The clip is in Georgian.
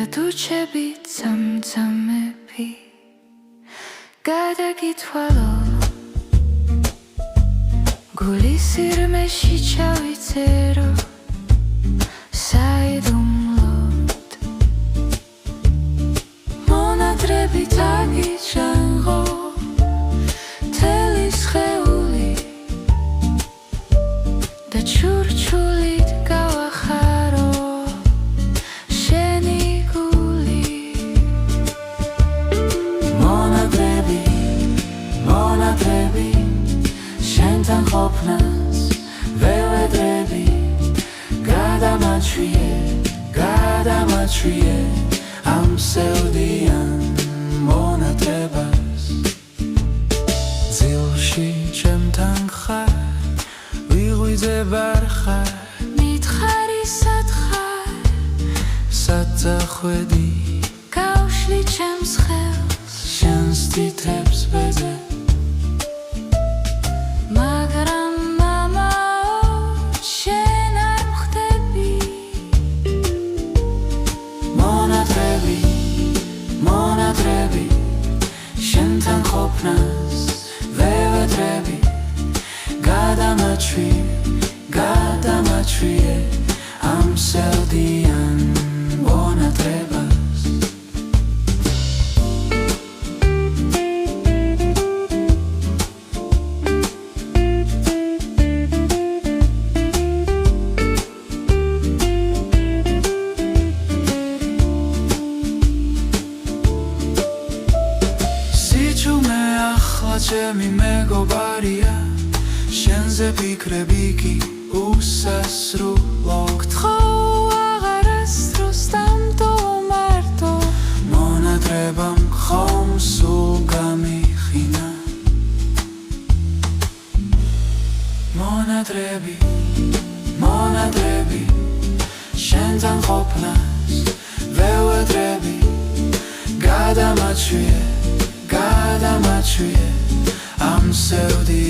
გადურჩები წამწამები გადაგითვალო გულის სირმეში ჩავიწერო საიდუმლოდ მონადრები დაგიჟანგო თელი სხეული და ჩურჩულით გავახარო შენი გული მონადრები შენთან ყოფნას ველედრები გადამაჩვიე ამ სევდიან მონადრებას ძილში ჩემთან ხარ ვიღვიძებარ ხარ მითხარი სად ხარ საწახვედი გავშლი ჩემს ხელს შენს თითებს ვეძებ მონადრები შენთან ყოფნას ველედრები გადამაჩვიე ამ სევდიან მონადრებას ჩემი მეგობარია შენზე ფიქრები კი უსასრულო გთხოვ აღარასდროს დამტო მარტო მონადრებამ ხომ სულ გამიხინა მონადრები შენთან ყოფნას ველედრები გადამაჩვიე ამ სევდიან